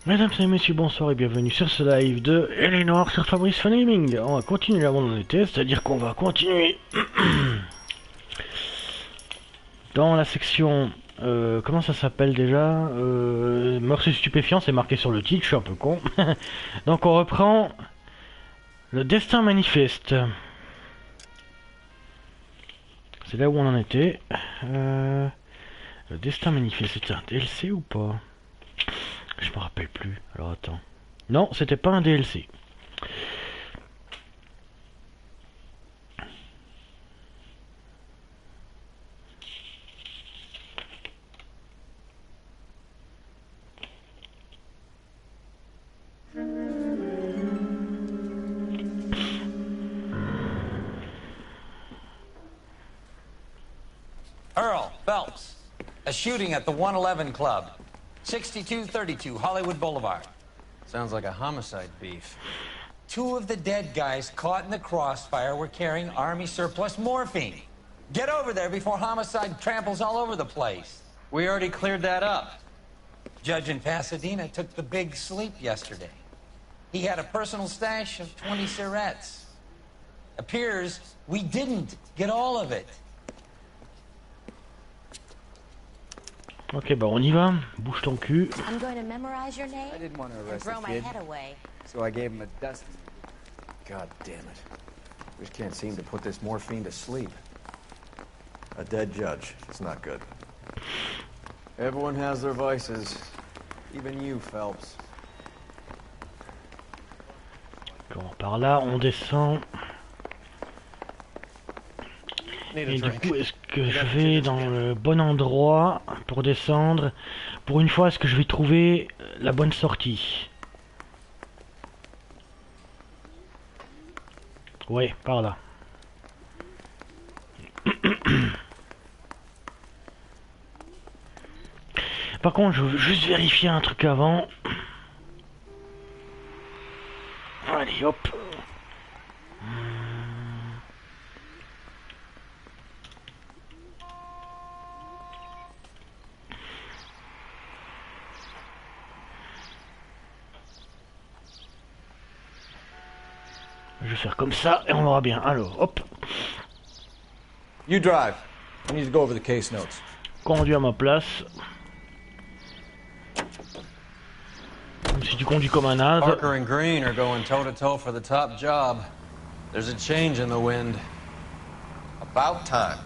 Mesdames et messieurs, bonsoir et bienvenue sur ce live de Noire sur Fabrice Fun&Gaming. On va continuer là où on en était, c'est-à-dire qu'on va continuer dans la section... comment ça s'appelle déjà Moeurs et Stupéfiants, c'est marqué sur le titre, je suis un peu con. Donc on reprend le destin manifeste. C'est là où on en était. Le destin manifeste, c'était un DLC ou pas? Je me rappelle plus. Alors attends. Non, c'était pas un DLC. Earl Phelps, a shooting at the 111 Club, 6232 Hollywood Boulevard. Sounds like a homicide beef. Two of the dead guys caught in the crossfire were carrying Army surplus morphine. Get over there before homicide tramples all over the place. We already cleared that up. Judge in Pasadena took the big sleep yesterday. He had a personal stash of 20 cigarettes. Appears we didn't get all of it. Ok, bah on y va. Bouge ton cul. I'm going to memorize your name I didn't want to and arrest throw the my kid, head away. so I gave him a dozen. God damn it. We just can't seem to put this morphine to sleep. A dead judge. It's not good. Everyone has their vices. Even you, Phelps. Bon, par là, on descend. Et du coup, est-ce que je vais dans le bon endroit pour descendre? Pour une fois, est-ce que je vais trouver la bonne sortie? Ouais, par là. Par contre, je veux juste vérifier un truc avant. Allez, hop. Je vais faire comme ça et on verra bien. Alors, hop. You drive. I need to go over the case notes. Conduis à ma place. Comme si tu conduis comme un âne. Parker and Green are going toe-to-toe for the top job. There's a change in the wind. About time.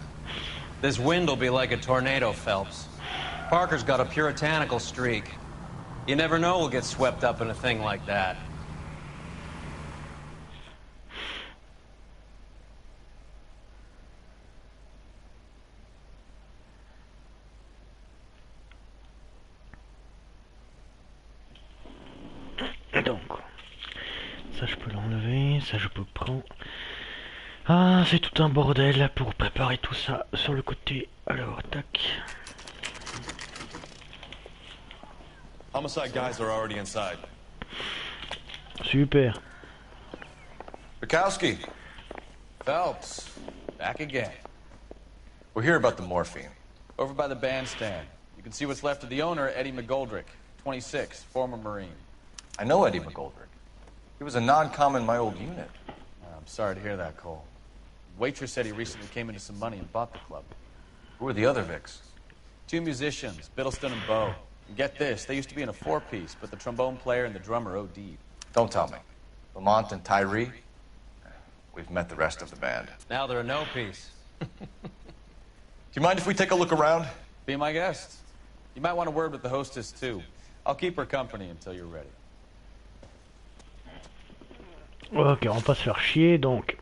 This wind will be like a tornado, Phelps. Parker's got a puritanical streak. You never know we'll get swept up in a thing like that. Donc, ça je peux l'enlever, ça je peux prendre. Ah, c'est tout un bordel là pour préparer tout ça sur le côté. Alors, tac. Homicide guys are already inside. Super. Bukowski, Phelps, back again. we're here about the morphine. Over by the bandstand. You can see what's left of the owner, Eddie McGoldrick, 26, former Marine. I know Eddie McGoldrick. He was a non-com in my old unit. I'm sorry to hear that, Cole. Waitress said he recently came into some money and bought the club. Who are the other Vics? Two musicians, Biddleston and Bo. And get this, they used to be in a four-piece, but the trombone player and the drummer OD'd. Don't tell me. Lamont and Tyree? We've met the rest of the band. Now they're a no-piece. Do you mind if we take a look around? Be my guest. You might want a word with the hostess, too. I'll keep her company until you're ready. Ok, on va pas se faire chier donc.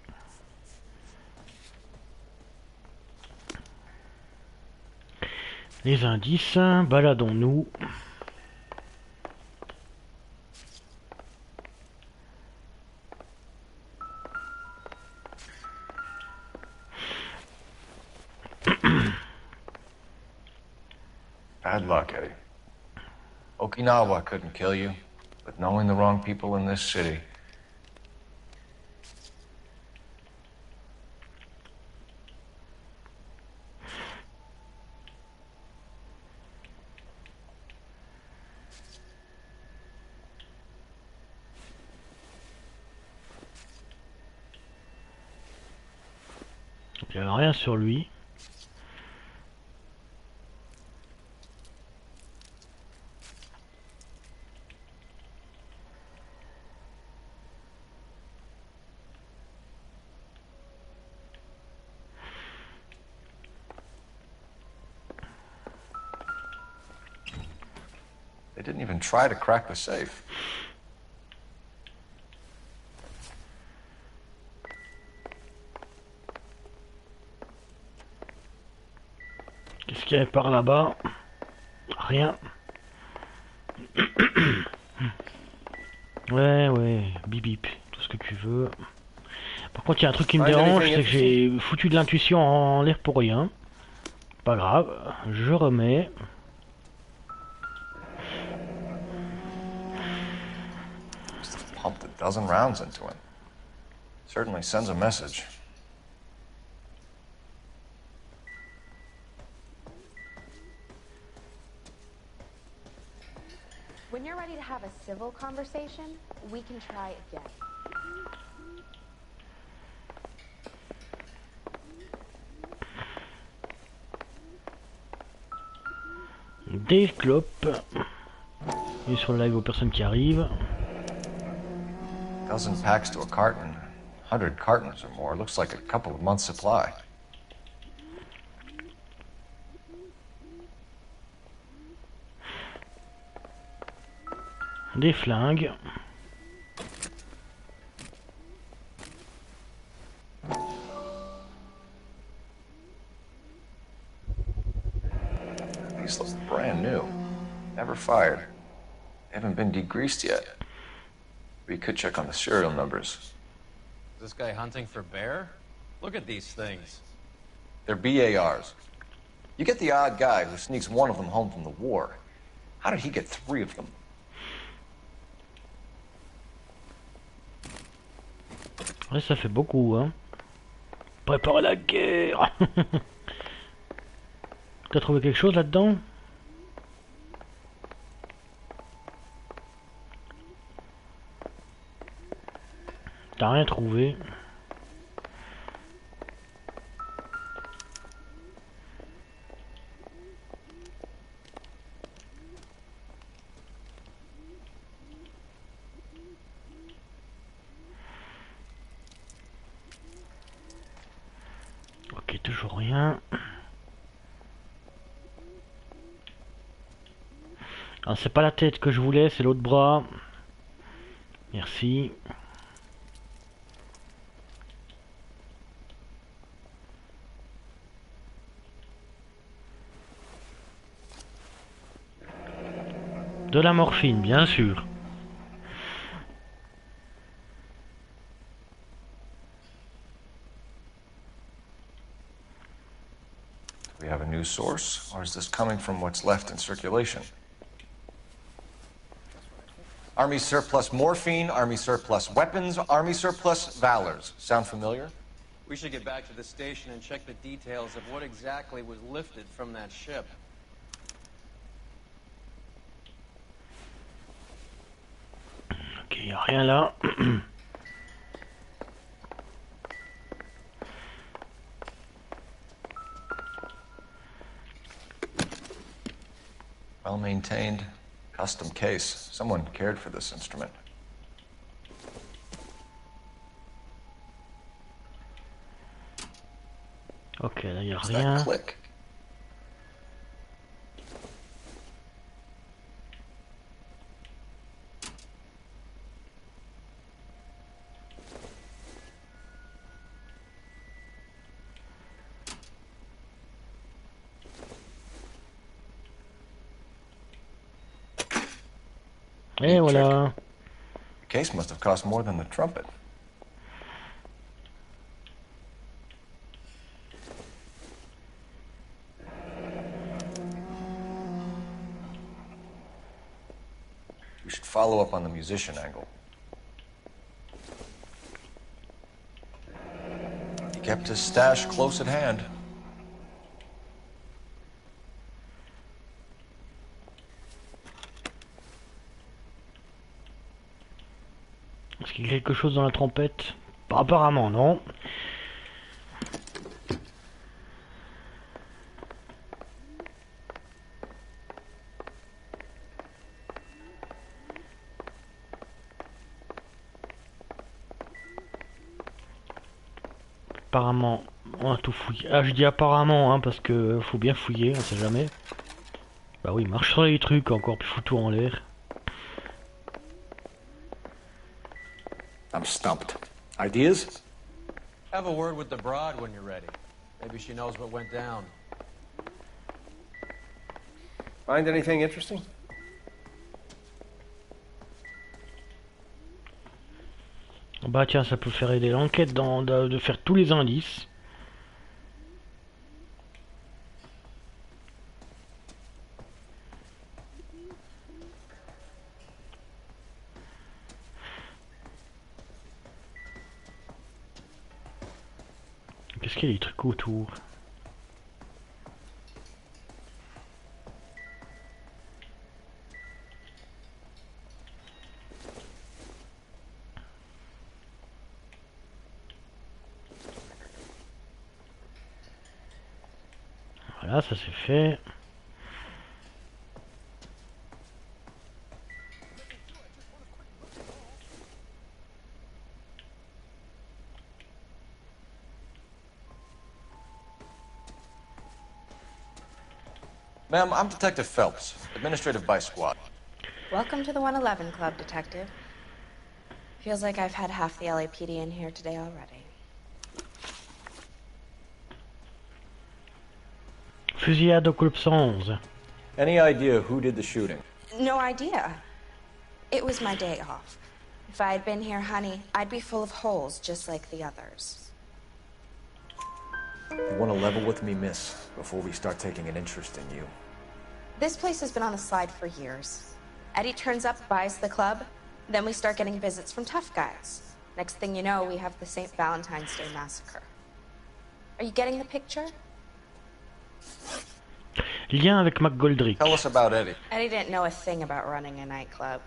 Les indices, baladons-nous. Bad luck, Eddie. Okinawa couldn't kill you, but knowing the wrong people in this city... il n'y a rien sur lui. They didn't even try to crack the safe. Qu'est-ce qu'il y avait par là-bas? Rien. Ouais, bip bip, tout ce que tu veux. Par contre, il y a un truc qui me dérange, c'est que j'ai foutu de l'intuition en l'air pour rien. Pas grave, je remets. Pumped a dozen rounds into him. Certainly sends a message. When you're ready to have a civil conversation, we can try again. Développé. Et sur le live aux personnes qui arrivent. Dozen packs to a carton. 100 cartons or more. Looks like a couple of months' supply. Des flingues. These look brand new. Never fired. Haven't been degreased yet. We could check on the serial numbers. Is this guy hunting for bear? Look at these things. They're BARs. You get the odd guy who sneaks one of them home from the war. How did he get 3 of them? Ouais, ça fait beaucoup, hein. Préparer la guerre. T'as trouvé quelque chose là-dedans? T'as rien trouvé. Ok, toujours rien. Alors c'est pas la tête que je voulais, c'est l'autre bras. Merci. De la morphine, bien sûr. Do we have a new source, or is this coming from what's left in circulation? Army surplus morphine, Army surplus weapons, Army surplus valors. Sound familiar? We should get back to the station and check the details of what exactly was lifted from that ship. Ok, y a rien là. Well maintained, custom case. Someone cared for this instrument. Ok, là y a What's rien. that click? Et voilà. The case must have cost more than the trumpet. We should follow up on the musician angle. He kept his stash close at hand. Est-ce qu'il y a quelque chose dans la trompette? Apparemment non. apparemment, on a tout fouillé. Ah, je dis apparemment, hein, parce que faut bien fouiller, on sait jamais. Bah oui, marche sur les trucs, encore plus foutu en l'air. I'm stumped. Ideas? Have a word with the broad when you're ready. Maybe she knows what went down. Find anything interesting? Bah tiens, ça peut faire aider l'enquête de faire tous les indices. Qu'est-ce qu'il y a des trucs autour? Voilà, ça c'est fait. Ma'am, I'm Detective Phelps, Administrative Vice Squad. Welcome to the 111 Club, Detective. Feels like I've had half the LAPD in here today already. Fusillade au club 111. Any idea who did the shooting? No idea. It was my day off. If I had been here, honey, I'd be full of holes just like the others. You want to level with me, miss, before we start taking an interest in you. This place has been on the slide for years. Eddie turns up, buys the club, then we start getting visits from tough guys. Next thing you know, we have the St. Valentine's Day massacre. Are you getting the picture? Lien avec McGoldrick. Tell us about Eddie. Eddie didn't know a thing about running a nightclub.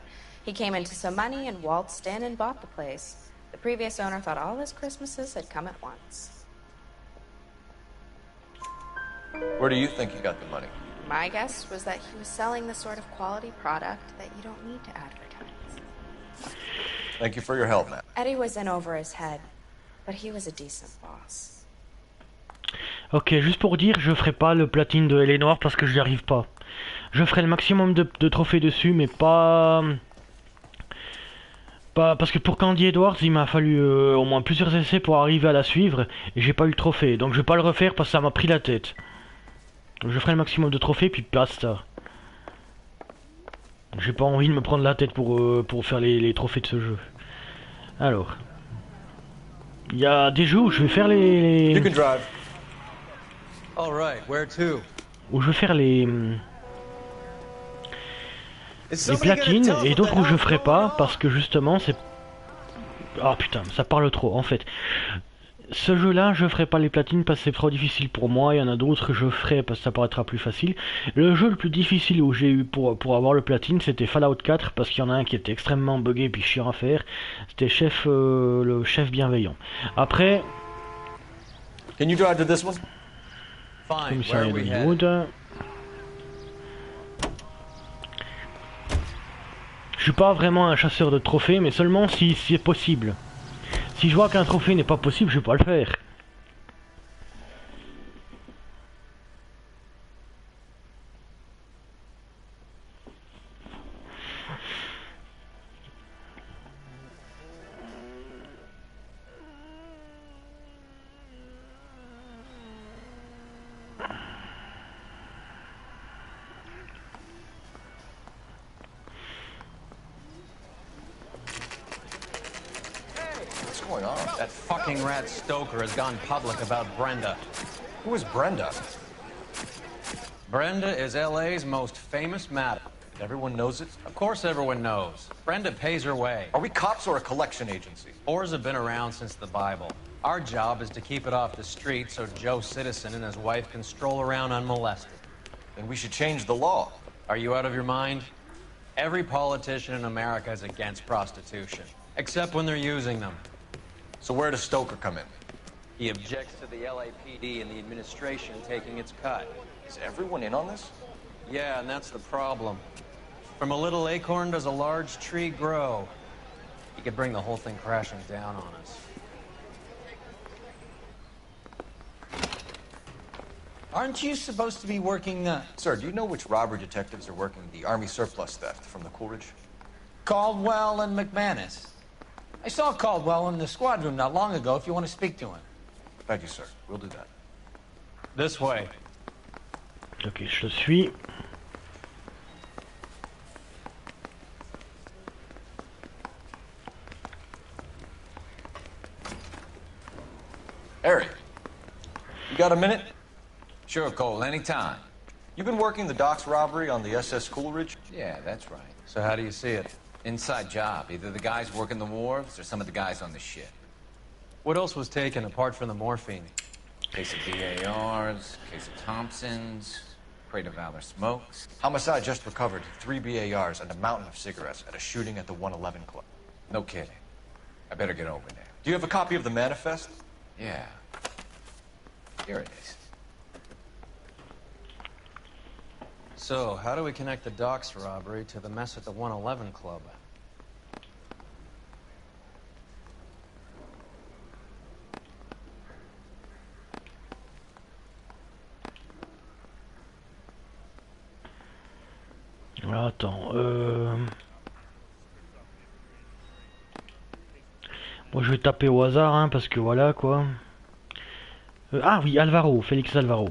He came into some money and waltzed in and bought the place. The previous owner thought all his Christmases had come at once. Where do you think he got the money? My guess was that he was selling the sort of quality product that you don't need to advertise. Thank you for your help, man. Eddie was in over his head, but he was a decent boss. Ok, juste pour dire, je ferai pas le platine de LA Noire parce que je n'y arrive pas. Je ferai le maximum de trophées dessus, mais pas parce que pour Candy Edwards, il m'a fallu au moins plusieurs essais pour arriver à la suivre, et j'ai pas eu le trophée. Donc je vais pas le refaire parce que ça m'a pris la tête. Je ferai le maximum de trophées, puis basta. J'ai pas envie de me prendre la tête pour faire les trophées de ce jeu. Alors. Il y a des jeux où je vais faire les... You can drive. All right, where to? Où je vais faire les platines, et d'autres où je ferai pas, parce que justement c'est... Ah putain, ça parle trop, en fait. Ce jeu-là, je ferai pas les platines parce que c'est trop difficile pour moi. Il y en a d'autres que je ferai parce que ça paraîtra plus facile. Le jeu le plus difficile où j'ai eu pour avoir le platine, c'était Fallout 4, parce qu'il y en a un qui était extrêmement buggé et puis chiant à faire. C'était le chef bienveillant. Après... Can you drive to this one? Fine, where Commissariat are we headed? d'Hollywood. Je suis pas vraiment un chasseur de trophées, mais seulement si c'est possible. Si je vois qu'un trophée n'est pas possible, je vais pas le faire. What's going on? That fucking rat Stoker has gone public about Brenda. Who is Brenda? Brenda is LA's most famous madam. Everyone knows it? Of course everyone knows. Brenda pays her way. Are we cops or a collection agency? Whores have been around since the Bible. Our job is to keep it off the street so Joe Citizen and his wife can stroll around unmolested. Then we should change the law. Are you out of your mind? Every politician in America is against prostitution, except when they're using them. So where does Stoker come in? He objects to the LAPD and the administration taking its cut. Is everyone in on this? Yeah, and that's the problem. From a little acorn does a large tree grow. He could bring the whole thing crashing down on us. Aren't you supposed to be working, Sir, do you know which robbery detectives are working the army surplus theft from the Coolidge? Caldwell and McManus? I saw Caldwell in the squad room not long ago if you want to speak to him. Thank you, sir. We'll do that. This way. Ok, je le suis. Harry, you got a minute? Sure, Cole, anytime. You've been working the docks robbery on the SS Coolidge? Yeah, that's right. So how do you see it? Inside job. Either the guys working the wharves or some of the guys on the ship. What else was taken apart from the morphine? Case of BARs, case of Thompsons, crate of Valor smokes. Homicide just recovered 3 BARs and a mountain of cigarettes at a shooting at the 111 Club. No kidding. I better get over there. Do you have a copy of the manifest? Yeah. Here it is. So, how do we connect the docks robbery to the mess at the 111 Club? Attends, Moi je vais taper au hasard, hein, parce que voilà quoi. Ah oui, Alvaro, Félix Alvaro.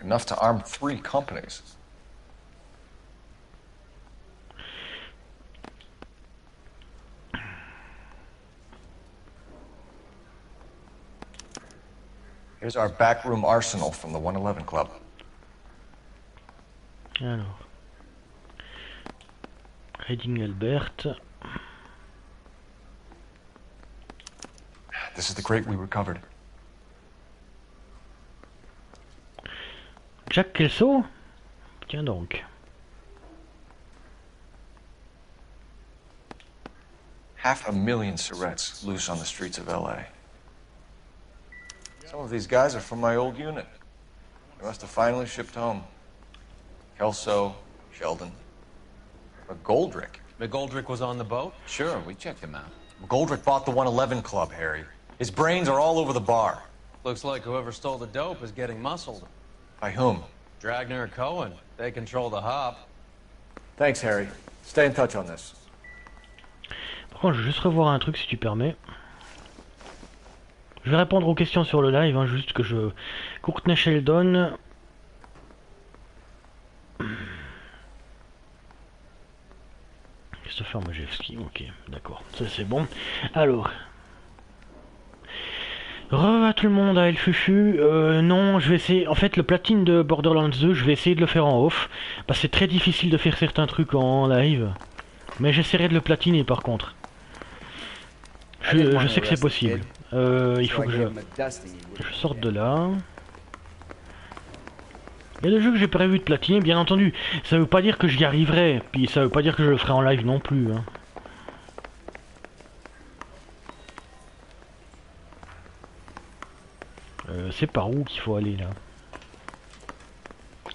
Enough to arm 3 companies. Here's our backroom arsenal from the 111 Club. Alors. Reading Albert. This is the crate we recovered. Jack Kelso. Tiens donc. $500,000 cigarettes loose on the streets of LA. Some of these guys are from my old unit. They must have finally shipped home. Kelso, Sheldon, McGoldrick. McGoldrick was on the boat? Sure, we checked him out. McGoldrick bought the 111 Club, Harry. His brains are all over the bar. Looks like whoever stole the dope is getting muscled. By whom? Dragner or Cohen. They control the hop. Thanks, Harry. Stay in touch on this. Par contre, je vais juste revoir un truc si tu permets. Je vais répondre aux questions sur le live, hein, juste que je... Courtney Sheldon... Christopher Majewski, ok, d'accord, ça c'est bon. Alors... Re à tout le monde, à El Fufu. Non, je vais essayer... En fait, le platine de Borderlands 2, je vais essayer de le faire en off. Parce que c'est très difficile de faire certains trucs en live. Mais j'essaierai de le platiner par contre. Je sais que c'est possible. Il faut que je sorte de là. Il y a des jeux que j'ai prévu de platiner, bien entendu. Ça veut pas dire que j'y arriverai. Puis ça veut pas dire que je le ferai en live non plus. Hein. C'est par où qu'il faut aller là?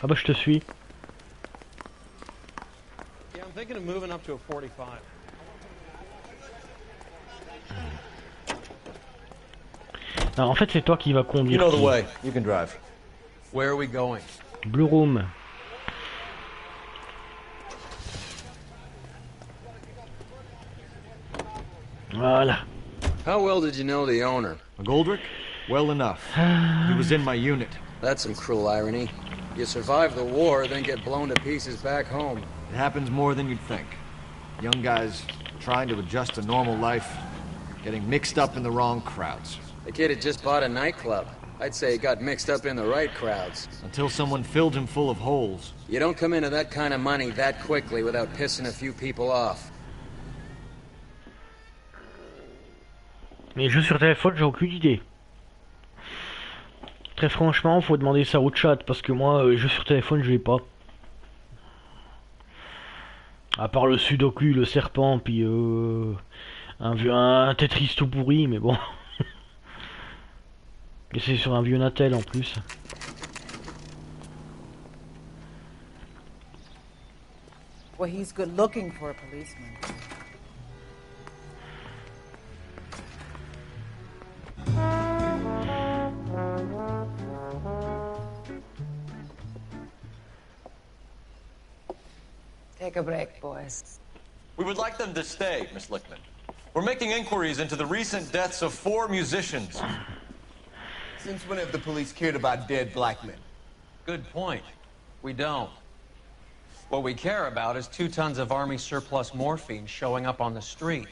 Ah bah je te suis. Yeah, I'm thinking of moving up to a 45. Non, en fait c'est toi qui vas conduire. You know the way. You can drive. Where are we going? Blue Room. Voilà. How well did you know the owner? McGoldrick? Well enough. He was in my unit. That's some cruel irony. You survive the war, then get blown to pieces back home. It happens more than you'd think. Young guys trying to adjust to normal life, getting mixed up in the wrong crowds. The kid had just bought a nightclub. I'd say he got mixed up in the right crowds. Until someone filled him full of holes. You don't come into that kind of money that quickly without pissing a few people off. Les jeux sur téléphone, j'ai aucune idée. Très franchement, faut demander ça au chat parce que moi, les jeux sur téléphone, je l'ai pas. À part le Sudoku, le serpent, puis un Tetris tout pourri, mais bon. Et c'est sur un vieux Natel en plus. Well, he's good looking for a policeman. Take a break, boys. We would like them to stay, Miss Lickman. We're making inquiries into the recent deaths of 4 musicians. Since when have the police cared about dead black men? Good point. We don't. What we care about is 2 tons of Army surplus morphine showing up on the street.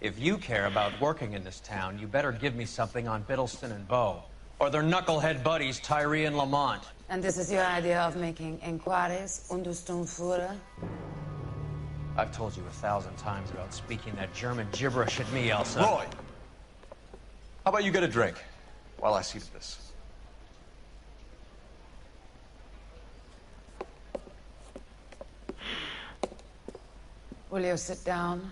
If you care about working in this town, you better give me something on Biddleston and Bow, or their knucklehead buddies Tyree and Lamont. And this is your idea of making inquiries, Untersturmführer? I've told you 1,000 times about speaking that German gibberish at me, Elsa. Roy! How about you get a drink while I see to this? Will you sit down?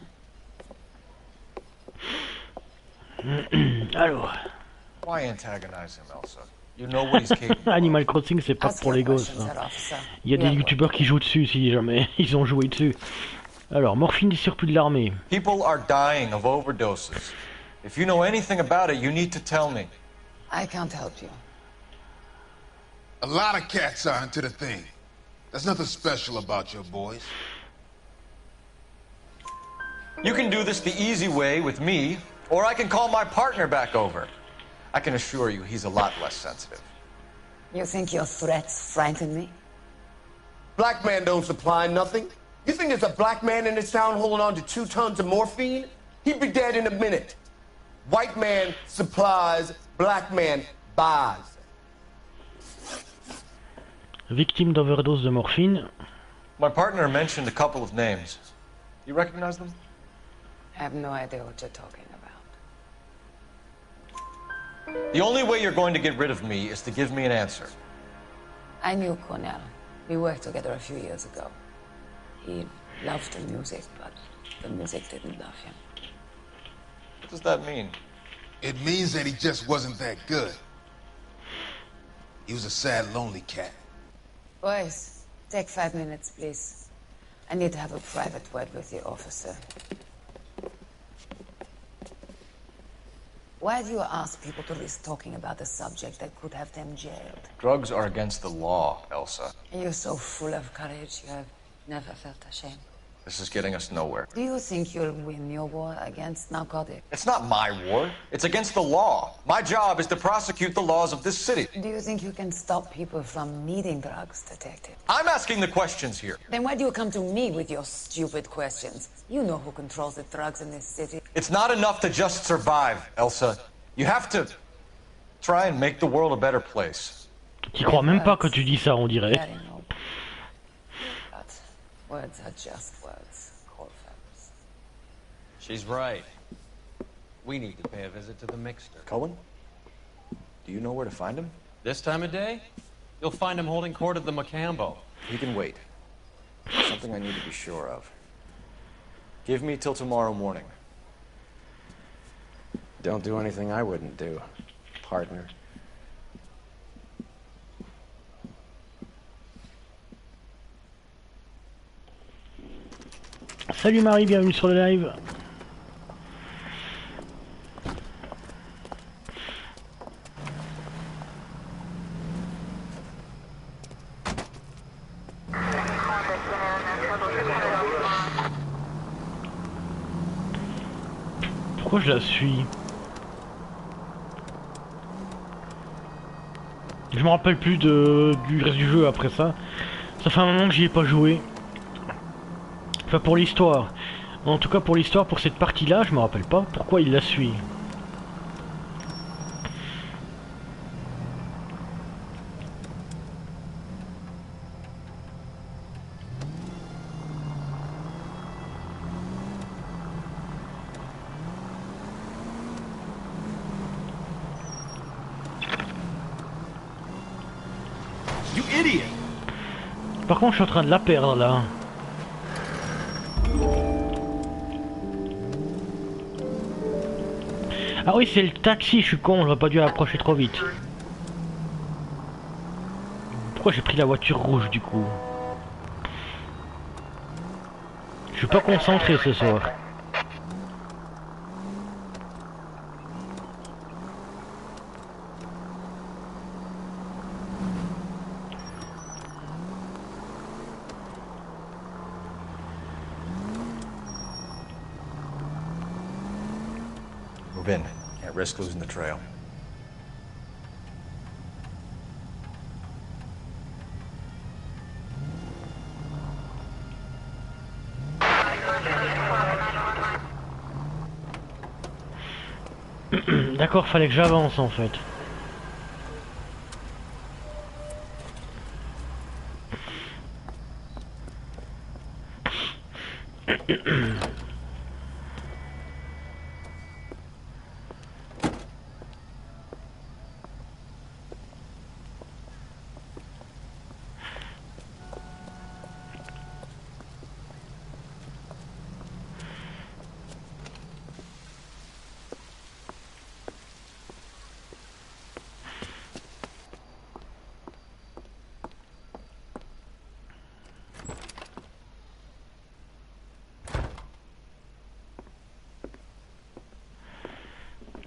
Alors. Why antagonize him, Elsa? You know what he's capable of. Animal Crossing, c'est pas pour les gosses. Hein. Il y a des youtubeurs qui jouent dessus si jamais ils ont joué dessus. Alors, morphine des surplus de l'armée. People are dying of overdoses. If you know anything about it, you need to tell me. I can't help you. A lot of cats are into the thing. There's nothing special about your boys. You can do this the easy way with me, or I can call my partner back over. I can assure you he's a lot less sensitive. You think your threats frighten me? Black man don't supply nothing. You think there's a black man in this town holding on to 2 tons of morphine? He'd be dead in a minute. White man supplies, black man buys. Victime d'overdose de morphine. My partner mentioned a couple of names. You recognize them? I have no idea what you're talking about. The only way you're going to get rid of me is to give me an answer. I knew Cornell. We worked together a few years ago. He loved the music, but the music didn't love him. What does that mean? It means that he just wasn't that good. He was a sad, lonely cat. Boys, take 5 minutes, please. I need to have a private word with the officer. Why do you ask people to risk talking about a subject that could have them jailed? Drugs are against the law, Elsa. You're so full of courage, you have never felt ashamed. This is getting us nowhere. Do you think you'll win your war against narcotics? It's not my war. It's against the law. My job is to prosecute the laws of this city. Do you think you can stop people from needing drugs, Detective? I'm asking the questions here. Then why do you come to me with your stupid questions? You know who controls the drugs in this city. It's not enough to just survive, Elsa. You have to try and make the world a better place. Tu crois même pas que tu dis ça, on dirait. But words are just words, Colfax. She's right. We need to pay a visit to the Mixter. Cohen? Do you know where to find him? This time of day? You'll find him holding court at the Macambo. He can wait. Something I need to be sure of. Give me till tomorrow morning. Don't do anything I wouldn't do, partner. Salut Marie, bienvenue sur le live. Pourquoi je la suis? Je me rappelle plus du reste du jeu après ça. Ça fait un moment que j'y ai pas joué. Enfin pour l'histoire. En tout cas pour l'histoire, pour cette partie-là, je me rappelle pas pourquoi il la suit. Par contre, je suis en train de la perdre là. Ah oui, c'est le taxi, je suis con, j'aurais pas dû approcher trop vite. Pourquoi j'ai pris la voiture rouge du coup? Je suis pas concentré ce soir. Move in. Can't risk losing the trail. D'accord, fallait que j'avance en fait.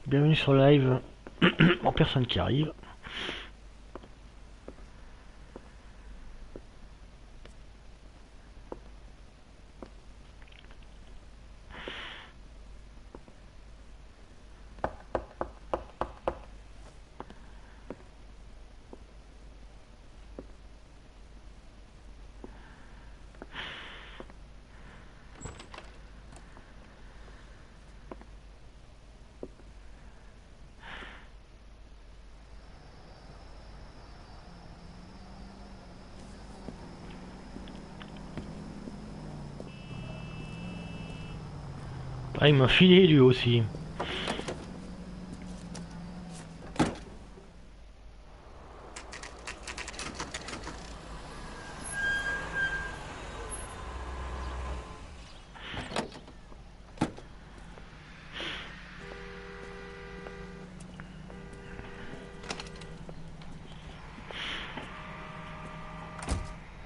Bienvenue sur le live. Bon, personne qui arrive. Ah, il m'a filé lui aussi.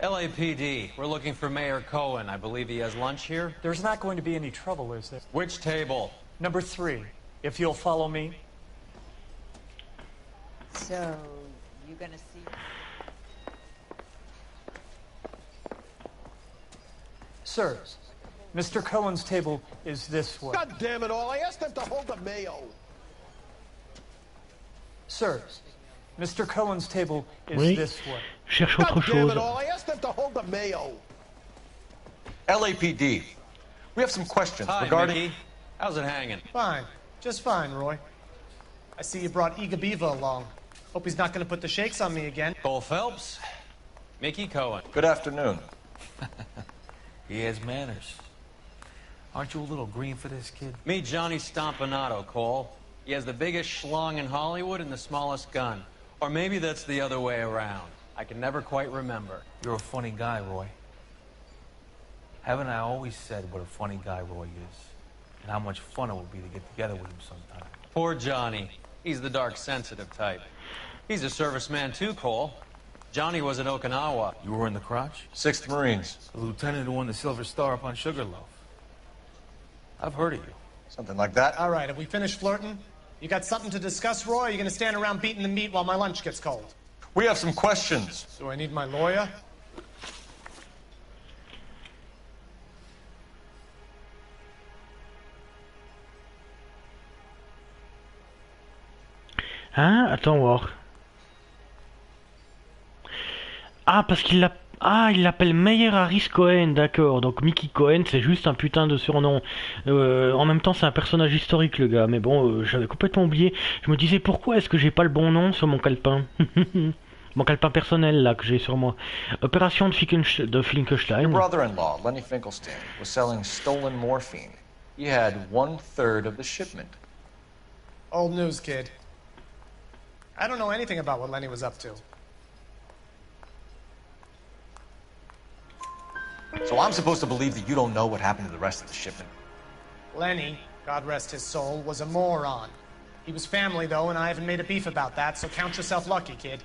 LAPD, we're looking for Mayor Cohen. I believe he has lunch here. There's not going to be any trouble, is there? Which table? Number 3, if you'll follow me. So, you gonna see... Sirs, Mr. Cohen's table is this way. God damn it all, I asked them to hold the mayo. Sirs, Mr. Cohen's table is Oui, this way. cherche autre God damn chose. it all, I asked them to hold the mayo. LAPD. We have some questions Hi, regarding... Mickey. How's it hanging? Fine. Just fine, Roy. I see you brought Iga Beaver along. Hope he's not going to put the shakes on me again. Cole Phelps. Mickey Cohen. Good afternoon. He has manners. Aren't you a little green for this kid? Meet Johnny Stompanato, Cole. He has the biggest schlong in Hollywood and the smallest gun. Or maybe that's the other way around. I can never quite remember. You're a funny guy, Roy. Haven't I always said what a funny guy Roy is? And how much fun it would be to get together with him sometime. Poor Johnny. He's the dark, sensitive type. He's a serviceman too, Cole. Johnny was at Okinawa. You were in the crotch? 6th Marines. The lieutenant who won the Silver Star up on Sugarloaf. I've heard of you. Something like that. All right, have we finished flirting? You got something to discuss, Roy, or are you going to stand around beating the meat while my lunch gets cold? We have some questions. Do I need my lawyer? Hein? Attends voir. Ah, parce qu'il l'a... Ah, il l'appelle Meyer Harris Cohen, d'accord. Donc Mickey Cohen, c'est juste un putain de surnom. En même temps, c'est un personnage historique, le gars. Mais bon, j'avais complètement oublié. Je me disais, pourquoi est-ce que j'ai pas le bon nom sur mon calepin? Mon calepin personnel, là, que j'ai sur moi. Opération de Finkelstein. Your brother-in-law, Lenny Finkelstein, was selling stolen morphine. He had 1/3 of the shipment. Old news, kid. I don't know anything about what Lenny was up to. So I'm supposed to believe that you don't know what happened to the rest of the shipment? Lenny, God rest his soul, was a moron. He was family, though, and I haven't made a beef about that, so count yourself lucky, kid.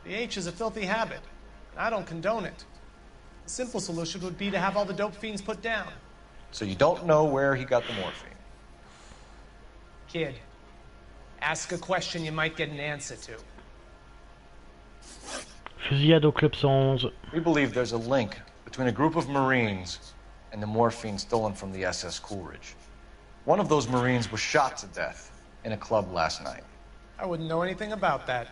The H is a filthy habit. I don't condone it. The simple solution would be to have all the dope fiends put down. So you don't know where he got the morphine? Kid, ask a question you might get an answer to. Fusillade au Club 111. We believe there's a link between a group of Marines and the morphine stolen from the SS Coolidge. One of those Marines was shot to death in a club last night. I wouldn't know anything about that.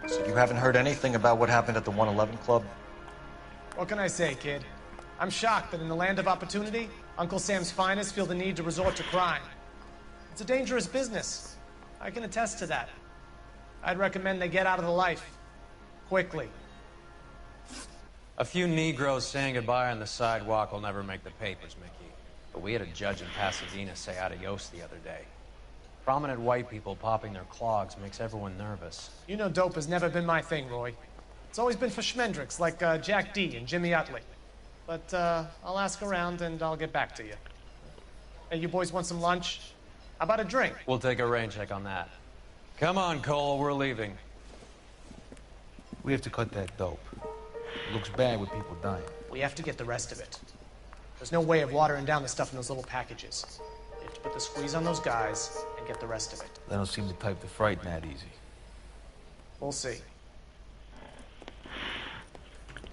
So you haven't heard anything about what happened at the 111 Club? What can I say, kid? I'm shocked that in the land of opportunity, Uncle Sam's finest feel the need to resort to crime. It's a dangerous business. I can attest to that. I'd recommend they get out of the life. Quickly. A few Negroes saying goodbye on the sidewalk will never make the papers, Mickey. But we had a judge in Pasadena say adios the other day. Prominent white people popping their clogs makes everyone nervous. You know dope has never been my thing, Roy. It's always been for schmendricks like Jack D and Jimmy Utley. But I'll ask around and I'll get back to you. Hey, you boys want some lunch? How about a drink? We'll take a rain check on that. Come on, Cole, we're leaving. We have to cut that dope. It looks bad with people dying. We have to get the rest of it. There's no way of watering down the stuff in those little packages. You have to put the squeeze on those guys and get the rest of it. They don't seem the type to frighten that easy. We'll see.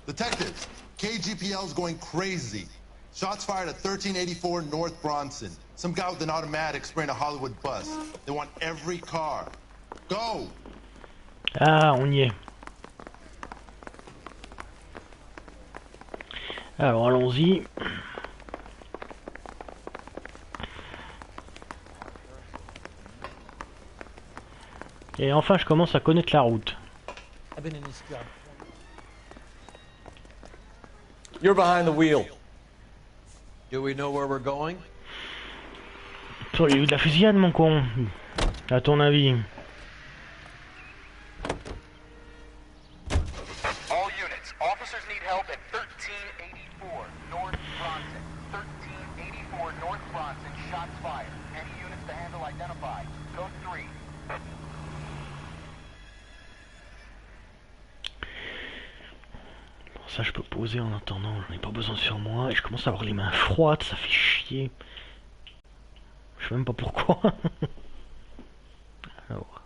Detectives, KGPL's going crazy. Shots fired at 1384 North Bronson. Some guy with an automatic spraying a Hollywood bus. They want every car. Go! Ah, on y est. Alors allons-y. Et enfin je commence à connaître la route. You're behind the wheel. Do we know where we're going? Sur les lieux de la fusillade, mon con. À ton avis? All units, officers need help at 1384 North Bronson. 1384 North Bronson, shots fired. Any units to handle identified. Code 3. Ça je peux poser en attendant, j'en ai pas besoin sur moi et je commence à avoir les mains froides, ça fait chier. Je sais même pas pourquoi. Alors.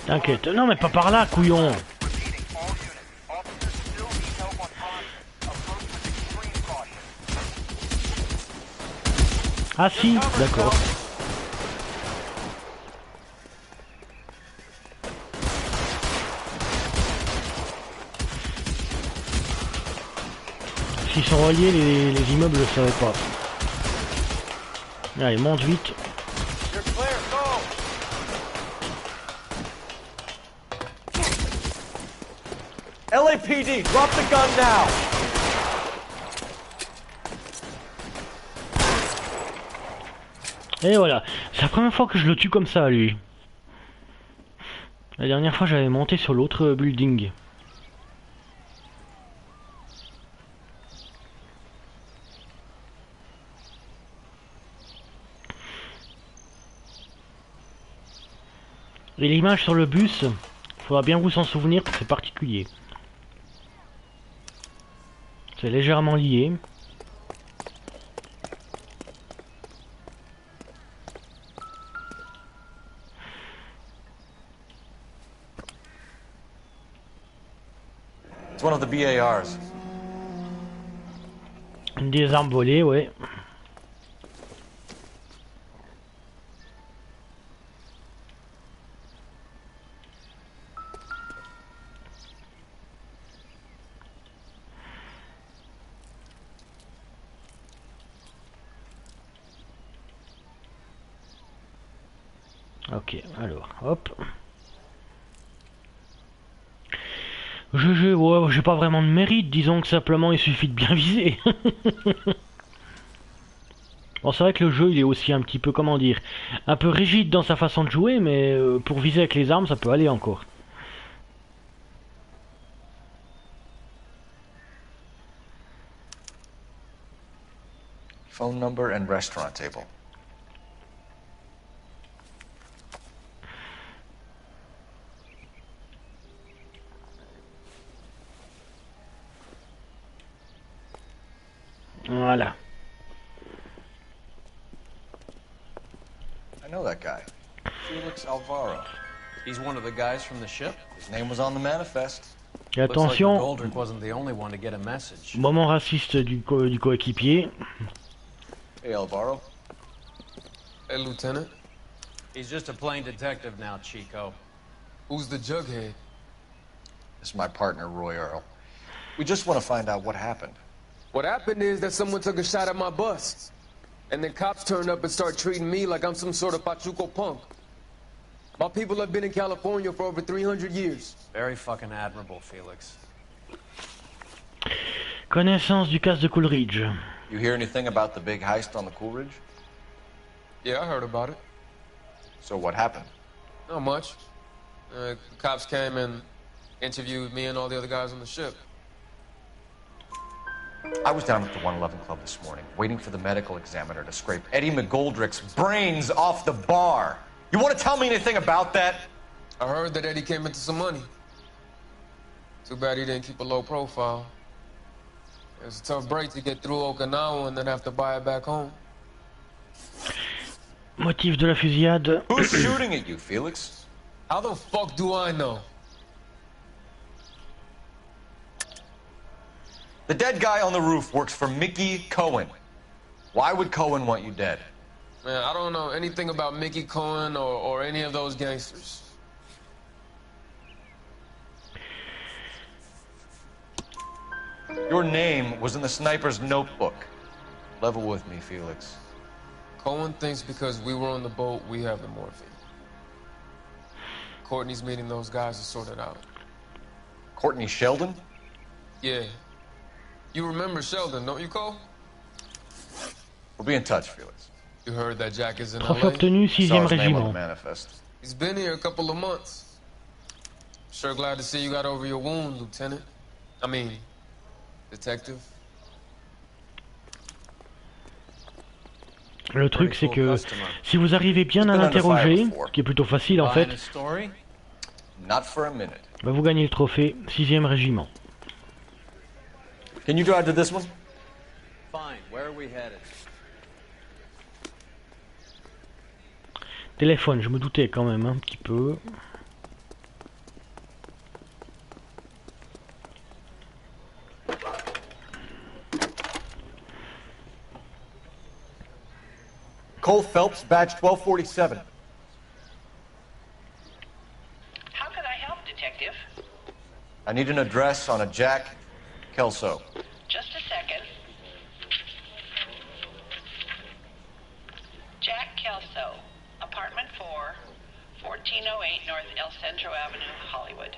T'inquiète, non mais pas par là, couillon. Ah si, d'accord. S'ils sont reliés, les immeubles, je savais pas. Allez, monte vite. LAPD, drop the gun now! Et voilà, c'est la première fois que je le tue comme ça, lui. La dernière fois, j'avais monté sur l'autre building. Et l'image sur le bus, faudra bien vous s'en souvenir, c'est particulier. C'est légèrement lié. It's one of the BARs. Une des armes volées, ouais. Ok, alors, hop. Ouais, j'ai pas vraiment de mérite, disons que simplement il suffit de bien viser. Bon, c'est vrai que le jeu il est aussi un petit peu, comment dire, un peu rigide dans sa façon de jouer, mais pour viser avec les armes ça peut aller encore. phone number, and restaurant table. Voilà. I know that guy. Felix Alvaro. He's one of the guys from the ship? His name was on the manifest. Et attention, Goldrick wasn't the only one to get a message. moment raciste du coéquipier. Hey, Alvaro. Hey, Lieutenant. He's just a plain detective now, Chico. Who's the jughead? This is my partner, Roy Earl. We just want to find out what happened. What happened is that someone took a shot at my bus. And then cops turned up and start treating me like I'm some sort of Pachuco punk. My people have been in California for over 300 years. Very fucking admirable, Felix. Connaissance du casse de Coolidge. You hear anything about the big heist on the Coolidge? Yeah, I heard about it. So what happened? Not much. The cops came and interviewed me and all the other guys on the ship. I was down at the 111 Club this morning, waiting for the medical examiner to scrape Eddie McGoldrick's brains off the bar. You want to tell me anything about that? I heard that Eddie came into some money. Too bad he didn't keep a low profile. It was a tough break to get through Okinawa and then have to buy it back home. Motif de la fusillade. Who's shooting at you, Felix? How the fuck do I know? The dead guy on the roof works for Mickey Cohen. Why would Cohen want you dead? Man, I don't know anything about Mickey Cohen or any of those gangsters. Your name was in the sniper's notebook. Level with me, Felix. Cohen thinks because we were on the boat, we have the morphine. Courtney's meeting those guys to sort it out. Courtney Sheldon? Yeah. You remember Sheldon, don't you, Cole? We'll be in touch, Felix. You heard that Jack is in Trophée LA? obtenu, 6e régiment. He's been here a couple of months. Sure glad to see you got over your wound, Lieutenant. I mean, Detective. Le truc, c'est que si vous arrivez bien à l'interroger, ce qui est plutôt facile en fait, Not for a minute. bah vous gagnez le trophée 6e régiment. Can you drive to this one? Fine. Where are we headed? Téléphone, je me doutais quand même un petit peu. Cole Phelps, badge 1247. How can I help, Detective? I need an address on a Jack Kelso. Just a second. Jack Kelso, apartment 4, 1408 North El Centro Avenue, Hollywood.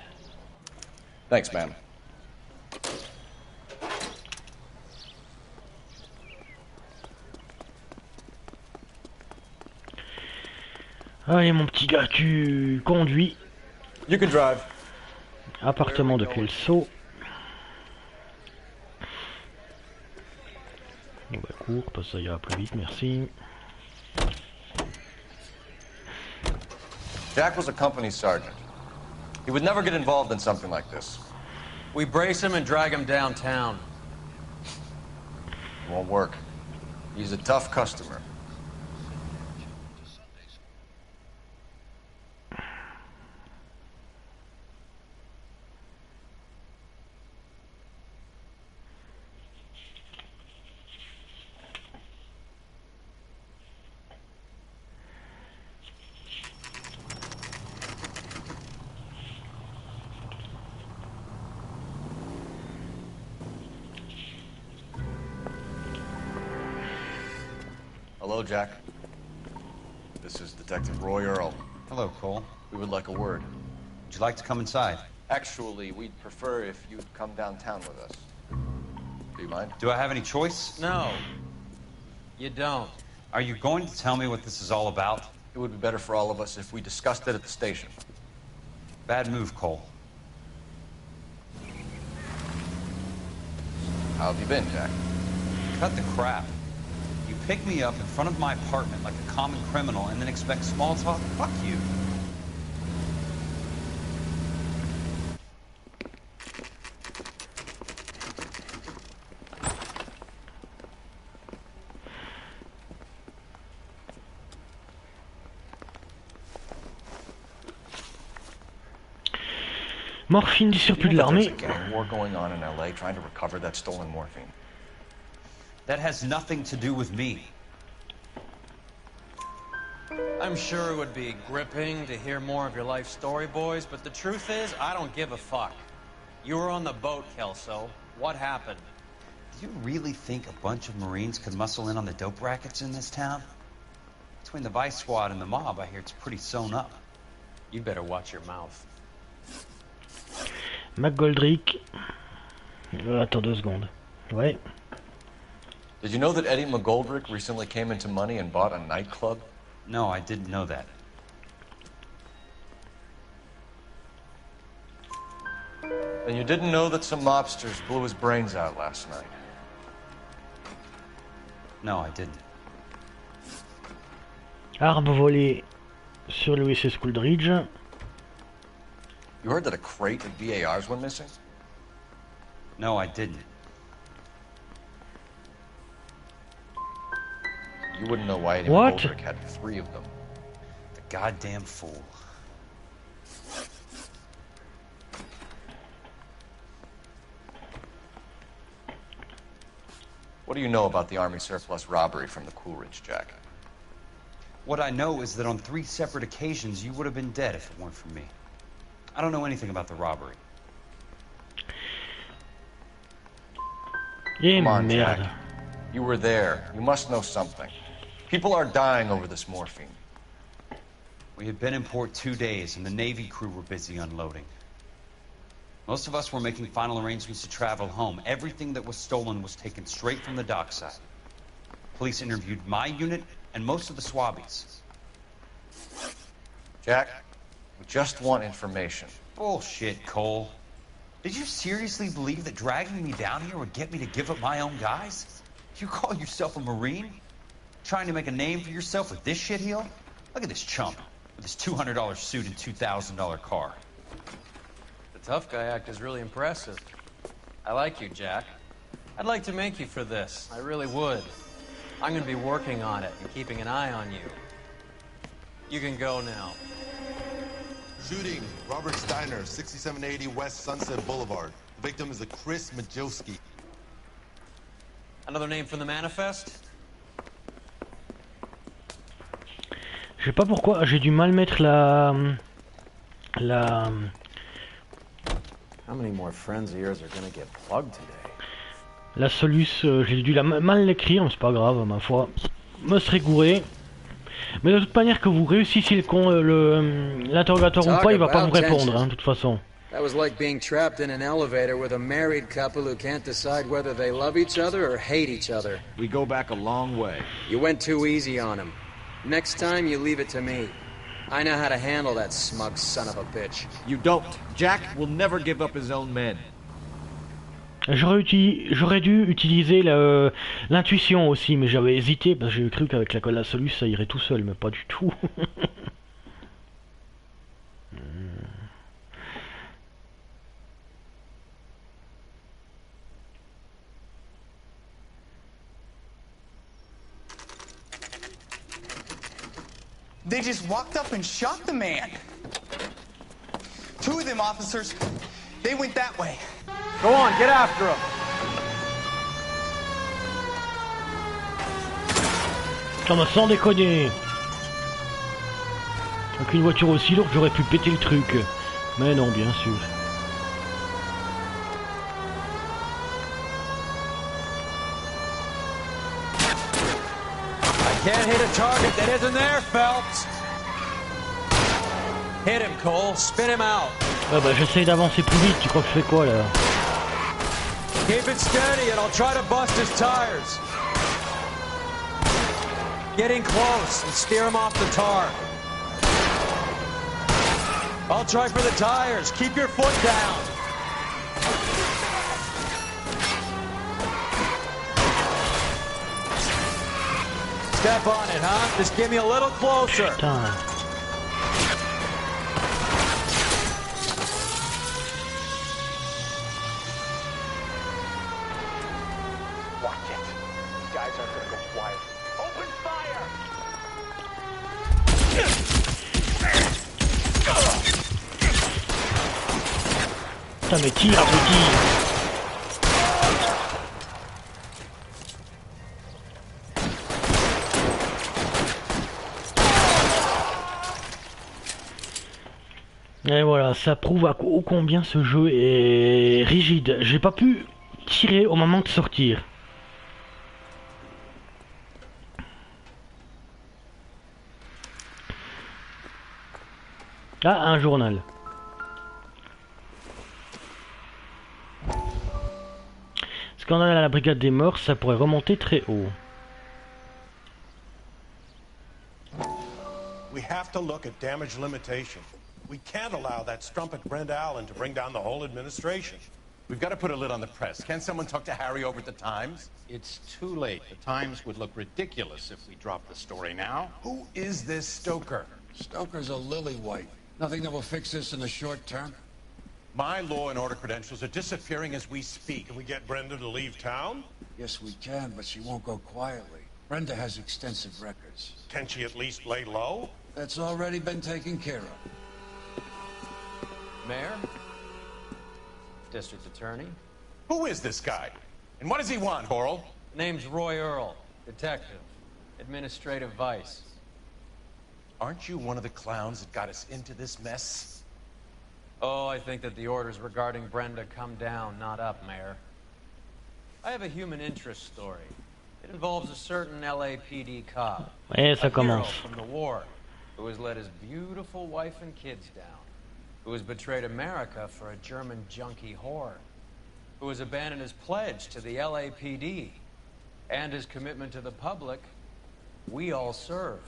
Thanks, ma'am. Allez mon petit gars, tu conduis. You can drive. Appartement de Kelso. On va court, parce que ça ira plus vite, merci. Jack was a company sergeant. He would never get involved in something like this. We brace him and drag him downtown. It won't work. He's a tough customer. Hello, Jack. This is Detective Roy Earl. Hello, Cole. We would like a word. Would you like to come inside? Actually, we'd prefer if you'd come downtown with us. Do you mind? Do I have any choice? No. You don't. Are you going to tell me what this is all about? It would be better for all of us if we discussed it at the station. Bad move, Cole. How have you been, Jack? Cut the crap. You Pick me up in front of my apartment like a common criminal and then expect small talk? Fuck you. Morphine du surplus de l'armée. There's a gang war going on in LA trying to recover that stolen morphine. That has nothing to do with me. I'm sure it would be gripping to hear more of your life story, boys, but the truth is, I don't give a fuck. You were on the boat, Kelso. What happened? Do you really think a bunch of Marines could muscle in on the dope rackets in this town? Between the Vice Squad and the mob, I hear it's pretty sewn up. You better watch your mouth. McGoldrick. Attends 2 secondes. Ouais. Did you know that Eddie McGoldrick recently came into money and bought a nightclub? No, I didn't know that. And you didn't know that some mobsters blew his brains out last night? No, I didn't. Arme volée sur le USS Coolidge. You heard that a crate of VARs went missing? No, I didn't. You wouldn't know why Eddie McGoldrick had 3 of them. The goddamn fool. What do you know about the Army surplus robbery from the Coolidge, Jack? What I know is that on 3 separate occasions you would have been dead if it weren't for me. I don't know anything about the robbery. Come on, Jack. You were there. You must know something. People are dying over this morphine. We had been in port 2 days, and the Navy crew were busy unloading. Most of us were making final arrangements to travel home. Everything that was stolen was taken straight from the dockside. Police interviewed my unit and most of the swabbies. Jack, we just want information. Bullshit, Cole. Did you seriously believe that dragging me down here would get me to give up my own guys? You call yourself a Marine? Trying to make a name for yourself with this shitheel? Look at this chump with his $200 suit and $2,000 car. The tough guy act is really impressive. I like you, Jack. I'd like to make you for this. I really would. I'm going to be working on it and keeping an eye on you. You can go now. Shooting, Robert Steiner, 6780 West Sunset Boulevard. The victim is a Chris Majowski. Another name from the manifest? Je sais pas pourquoi, j'ai du mal mettre la... How many more friends of yours are gonna get plugged today? La soluce, j'ai dû mal l'écrire, mais c'est pas grave, ma foi. Me serais gouré. Mais de toute manière, que vous réussissiez l'interrogatoire ou pas, il va pas vous répondre, hein, de toute façon. That was like being trapped in an elevator with a married couple who can't decide whether they love each other or hate each other. We go back a long way. You went too easy on him. Next time, you leave it to me. I know how to handle that smug son of a bitch. You don't. Jack will never give up his own men. J'aurais dû utiliser l'intuition aussi, mais j'avais hésité parce que j'ai cru qu'avec la colle à soluce ça irait tout seul, mais pas du tout. They just walked up and shot the man. 2 of them officers, they went that way. Go on, get after him. Putain, sans déconner. Avec une voiture aussi lourde, j'aurais pu péter le truc. Mais non, bien sûr. Can't hit a target that isn't there, Phelps. Hit him, Cole. Spin him out. Ouais, bah j'essaye d'avancer plus vite. Tu crois que je fais quoi là? Keep it steady and I'll try to bust his tires. Get in close and steer him off the tar. I'll try for the tires. Keep your foot down. Step on it, huh? Just give me a little closer. Putain. Watch it. These guys aren't gonna go quiet. Open fire! Putain mais tire petit. Et voilà, ça prouve ô combien ce jeu est rigide. J'ai pas pu tirer au moment de sortir. Ah, un journal. Scandale à la brigade des morts, ça pourrait remonter très haut. We have to look at damage limitation. We can't allow that strumpet Brenda Allen to bring down the whole administration. We've got to put a lid on the press. Can't someone talk to Harry over at the Times? It's too late. The Times would look ridiculous if we dropped the story now. Who is this Stoker? Stoker's a lillywhite. Nothing that will fix this in the short term. My law and order credentials are disappearing as we speak. Can we get Brenda to leave town? Yes, we can, but she won't go quietly. Brenda has extensive records. Can she at least lay low? That's already been taken care of. Mayor? District Attorney? Who is this guy? And what does he want, Coral? Name's Roy Earl. Detective. Administrative Vice. Aren't you one of the clowns that got us into this mess? Oh, I think that the orders regarding Brenda come down, not up, Mayor. I have a human interest story. It involves a certain LAPD cop. Et ça a hero commence. from the war who has let his beautiful wife and kids down. Who has betrayed America for a German junkie whore, who has abandoned his pledge to the LAPD and his commitment to the public we all serve.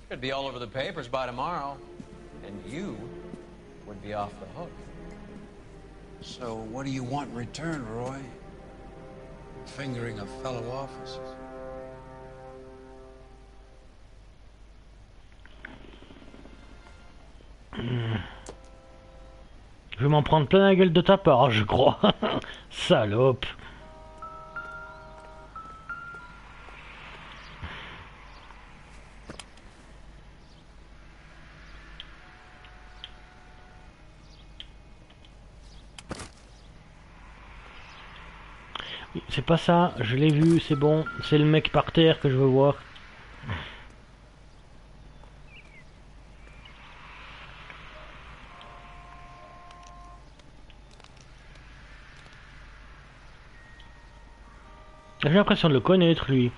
Could be all over the papers by tomorrow, and you would be off the hook. So what do you want in return, Roy? Fingering a fellow officer. Je vais m'en prendre plein la gueule de ta part, je crois. Salope. Oui, c'est pas ça, je l'ai vu, c'est bon. C'est le mec par terre que je veux voir. J'ai l'impression de le connaître, lui.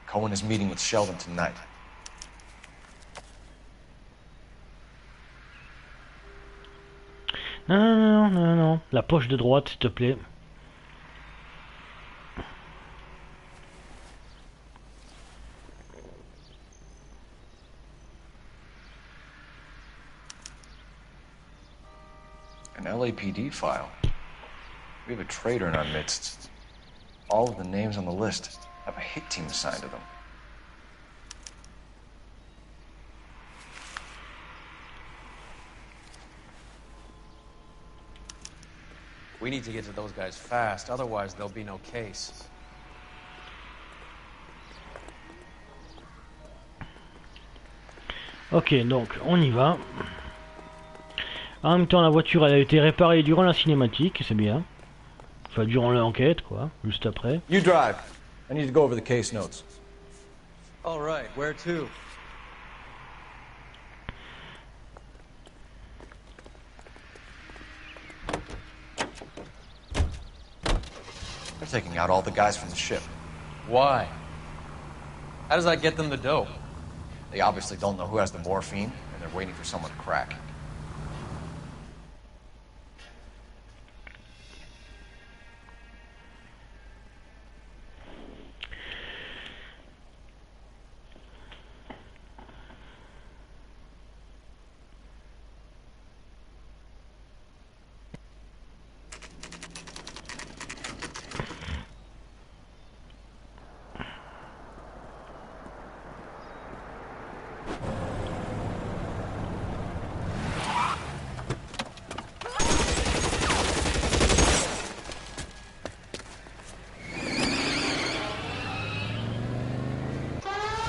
Cohen is meeting with Sheldon tonight. Non, non, non, non, non. La poche de droite, s'il te plaît. An LAPD file. We have a traitor in our midst. All of the names on the list have a hit team assigned to them. We need to get to those guys fast, otherwise there'll be no case. Ok, donc on y va. En même temps, la voiture elle a été réparée durant la cinématique, c'est bien. Enfin, durant l'enquête, quoi, juste après. You drive. I need to go over the case notes. All right, where to? They're taking out all the guys from the ship. Why? How does that get them the dope? They obviously don't know who has the morphine, and they're waiting for someone to crack.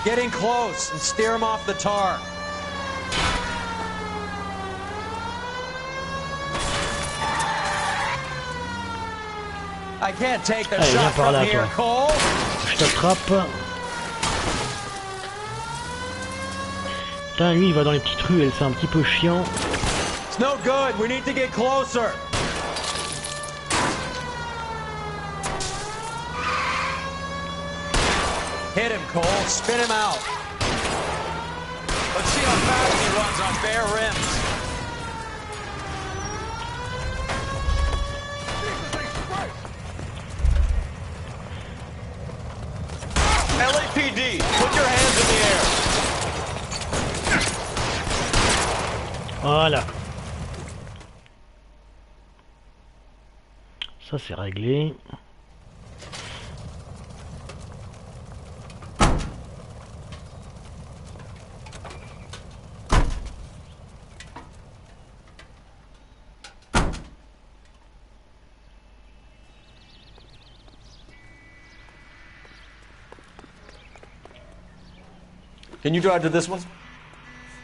Get in close and steer him off the tar. I can't take the Allez, shot viens par from là, here, toi. Cole. Je t'attrape. Putain, lui, il va dans les petites ruelles, c'est un petit peu chiant. It's no good. We need to get closer. Hit him, Cole. Spin him out. Let's see how fast he runs on bare rims. LAPD, put your hands in the air. Voilà. Ça, c'est réglé. Can you drive to this one?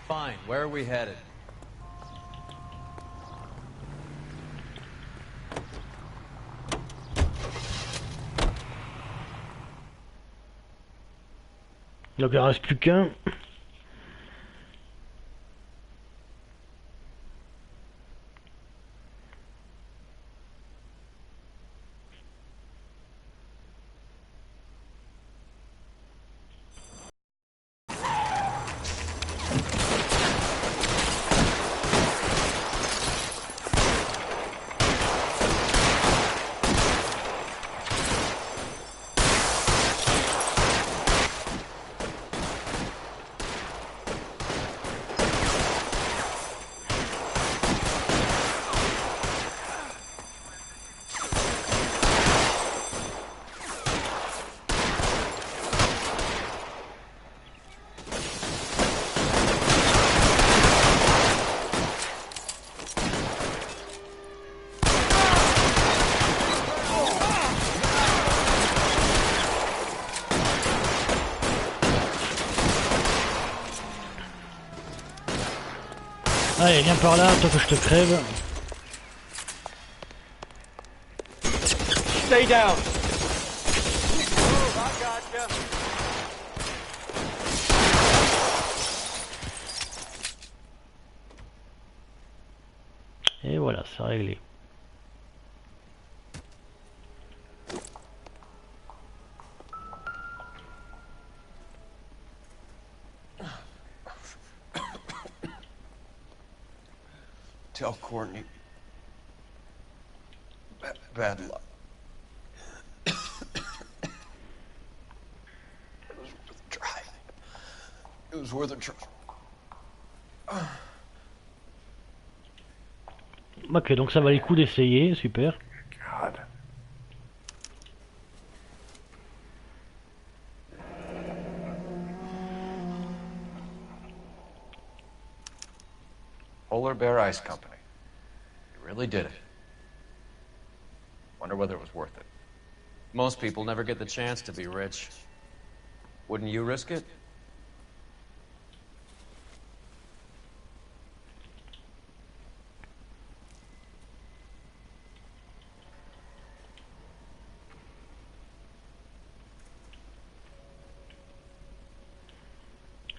Fine. Where are we headed? Donc il en reste plus qu'un. Allez, viens par là, toi que je te crève. Stay down. Et voilà, c'est réglé. Tell Courtney. Bad luck. It was worth trying. It was worth a try. Ok, donc ça valait le coup d'essayer, super. God. Polar Bear Ice Company. You really did it. Wonder whether it was worth it. Most people never get the chance to be rich. Wouldn't you risk it?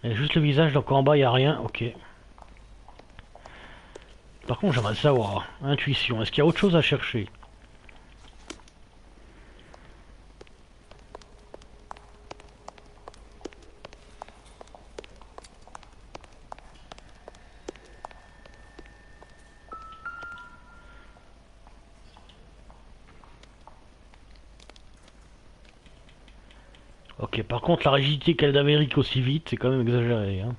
Il y a juste le visage, donc en bas il n'y a rien, ok. Par contre j'aimerais savoir, intuition, est-ce qu'il y a autre chose à chercher? Ok, par contre, la rigidité qu'elle d'Amérique aussi vite, c'est quand même exagéré. Hein.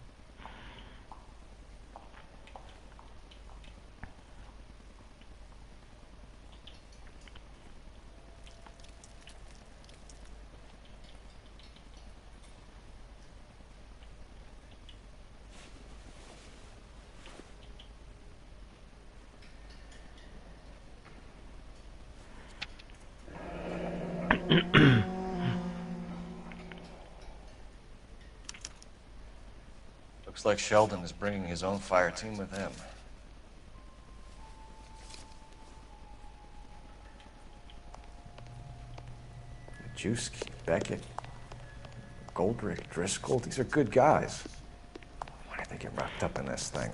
Looks like Sheldon is bringing his own fire team with him. Majewski, Beckett, Goldrick, Driscoll, these are good guys. Why did they get wrapped up in this thing?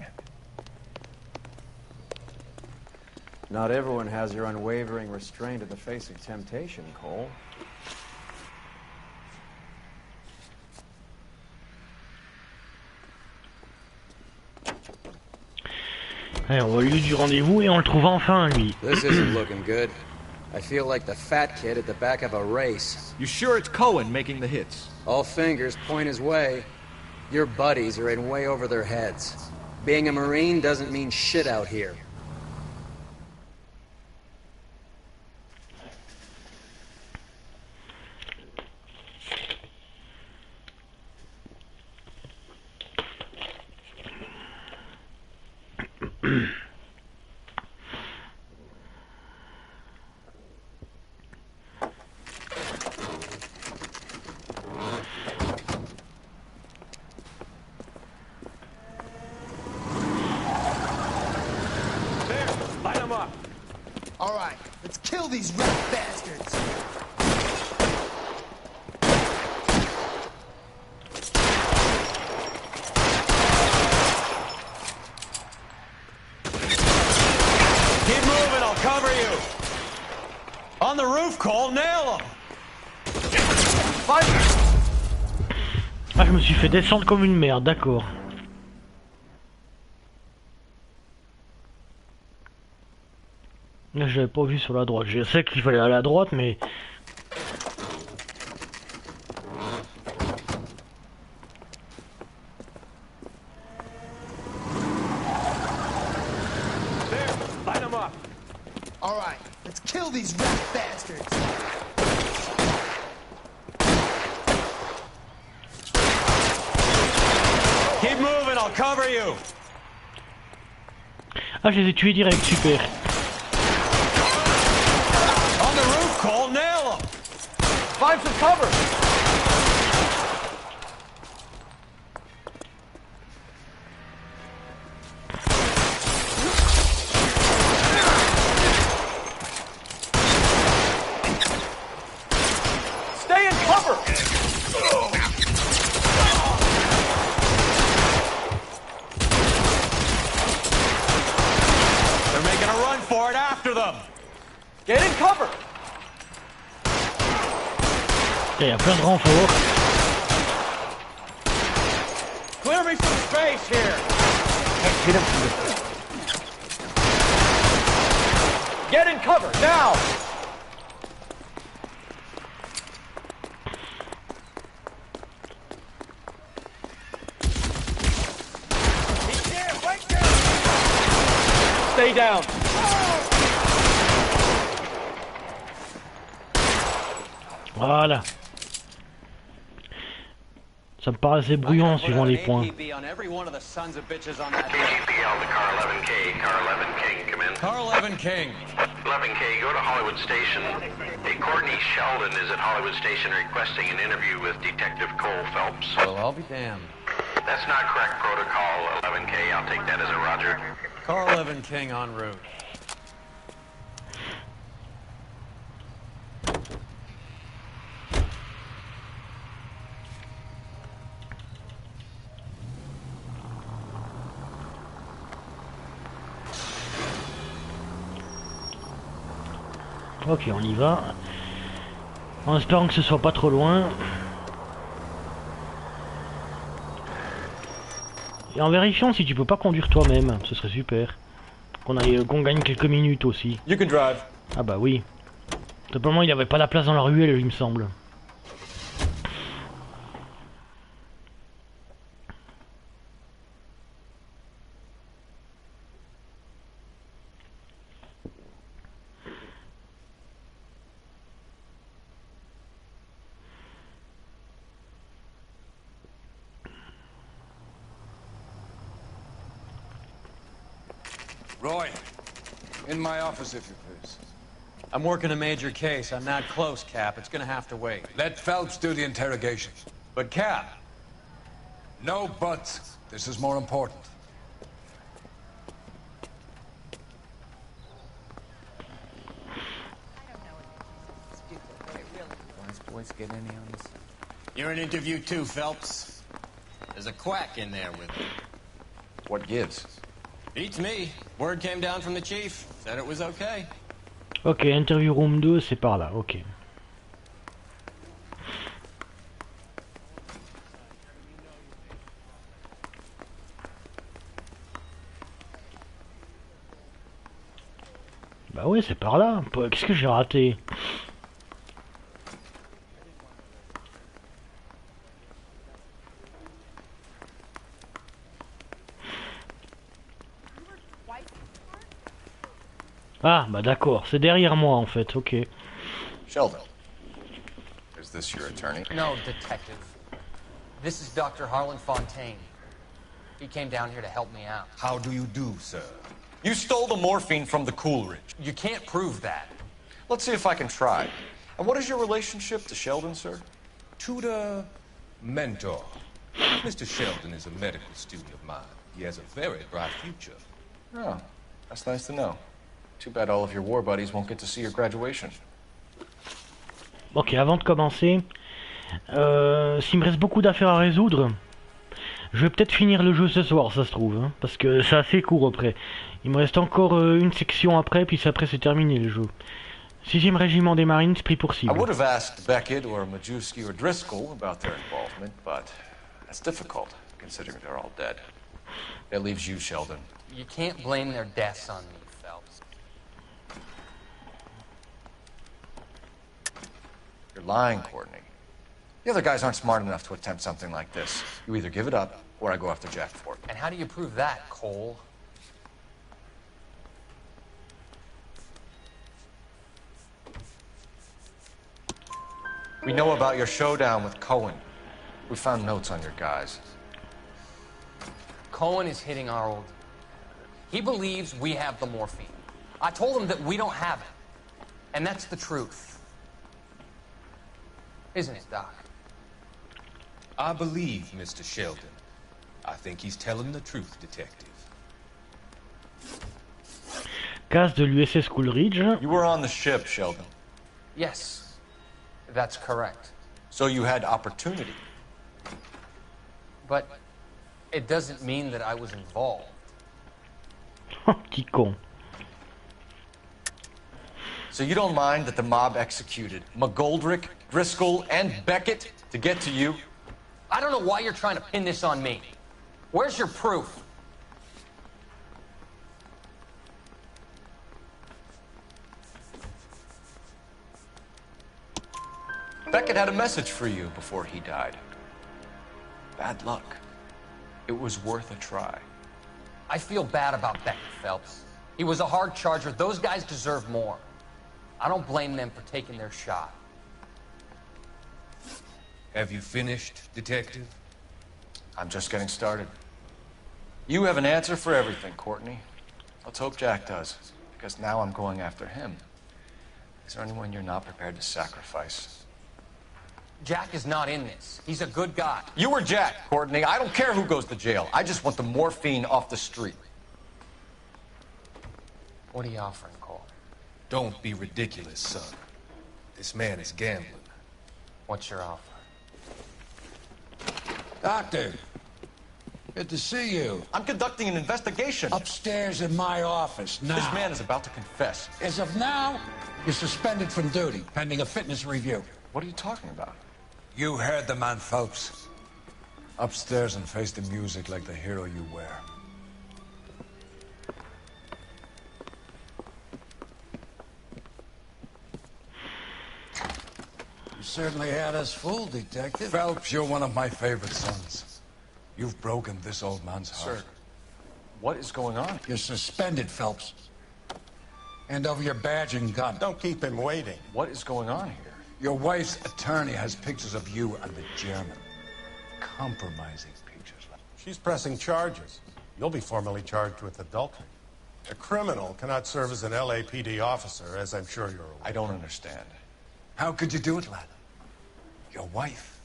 Not everyone has your unwavering restraint in the face of temptation, Cole. Allez, on va au lieu du rendez-vous et on le trouve enfin, lui. This isn't looking good. I feel like the fat kid at the back of a race. You sure it's Cohen making the hits? All fingers point his way. Your buddies are in way over their heads. Being a Marine doesn't mean shit out here. All right, let's kill these rat bastards. Keep moving, I'll cover you. On the roof, Cole, nail him. Ah, je me suis fait descendre comme une merde, d'accord. Là, je l'avais pas vu sur la droite. Je sais qu'il fallait aller à la droite, mais... Light him up. All right, let's kill these rat bastards. Keep moving, I'll cover you. Ah, je les ai tués direct, super. On the roof, Cole, nail him. Find some cover. Stay in cover. They're making a run for it after them. Get in cover. Il y a plein de renforts. Clear me some space here. Get in cover now. Stay down. Voilà. Ça me paraissait brouillon suivant les points. on every one of the sons of bitches on that KGPL to Car 11K. Car 11 King, come in. Car 11 King. 11K, go to Hollywood Station. Hey, Courtney Sheldon is at Hollywood Station requesting an interview with Detective Cole Phelps. Well, I'll be damned. That's not correct protocol, 11K. I'll take that as a roger. Car 11 King en route. Ok, on y va. En espérant que ce soit pas trop loin. Et en vérifiant si tu peux pas conduire toi-même, ce serait super. Qu'on gagne quelques minutes aussi. You can drive. Ah bah oui. Simplement il n'y avait pas la place dans la ruelle, il me semble. Roy, in my office, if you please. I'm working a major case. I'm not close, Cap. It's gonna have to wait. Let Phelps do the interrogation. But, Cap... No buts. This is more important. Boys get any on this? You're in interview too, Phelps. There's a quack in there with him. What gives? Beats me. Word came down from the chief. Said it was okay. Ok, interview room 2, c'est par là, ok. Bah oui, c'est par là. Qu'est-ce que j'ai raté? Ah, bah d'accord, c'est derrière moi en fait, ok. Sheldon, is this your attorney? No, detective. This is Dr. Harlan Fontaine. He came down here to help me out. How do you do, sir? You stole the morphine from the Coolidge. You can't prove that. Let's see if I can try. And what is your relationship to Sheldon, sir? Tutor, mentor. Mr. Sheldon is a medical student of mine. He has a very bright future. Oh, that's nice to know. Too bad all of your war buddies won't get to see your graduation. Ok, avant de commencer, s'il me reste beaucoup d'affaires à résoudre, je vais peut-être finir le jeu ce soir, ça se trouve, hein, parce que c'est assez court après. Il me reste encore une section après, puis après c'est terminé le jeu. 6e régiment des Marines, pris pour cible. I would have asked Beckett or Majewski or Driscoll about their involvement, but that's difficult, considering they're all dead. That leaves you, Sheldon. You can't blame their deaths on me, Phelps. You're lying, Courtney. The other guys aren't smart enough to attempt something like this. You either give it up, or I go after Jack for it. And how do you prove that, Cole? We know about your showdown with Cohen. We found notes on your guys. Cohen is hitting our old... He believes we have the morphine. I told him that we don't have it. And that's the truth. Isn't it, Doc? I believe Mr. Sheldon. I think he's telling the truth, Detective. Casse de l'USS Coolidge. You were on the ship, Sheldon. Yes, that's correct. So you had opportunity. But it doesn't mean that I was involved. Petit con. So you don't mind that the mob executed McGoldrick, Driscoll, and Beckett to get to you? I don't know why you're trying to pin this on me. Where's your proof? Beckett had a message for you before he died. Bad luck. It was worth a try. I feel bad about Beckett, Phelps. He was a hard charger. Those guys deserve more. I don't blame them for taking their shot. Have you finished, Detective? I'm just getting started. You have an answer for everything, Courtney. Let's hope Jack does, because now I'm going after him. Is there anyone you're not prepared to sacrifice? Jack is not in this. He's a good guy. You or Jack, Courtney. I don't care who goes to jail. I just want the morphine off the street. What are you offering, Cole? Don't be ridiculous, son. This man is gambling. What's your offer? Doctor, good to see you. I'm conducting an investigation. Upstairs in my office, now. This man is about to confess. As of now, you're suspended from duty, pending a fitness review. What are you talking about? You heard the man, Phelps. Upstairs and face the music like the hero you were. You certainly had us fooled, Detective. Phelps, you're one of my favorite sons. You've broken this old man's heart. Sir, what is going on? You're suspended, Phelps. Hand over your badge and gun. Don't keep him waiting. What is going on here? Your wife's attorney has pictures of you and the German. Compromising pictures. She's pressing charges. You'll be formally charged with adultery. A criminal cannot serve as an LAPD officer, as I'm sure you're aware. I don't understand. How could you do it, lad? Your wife,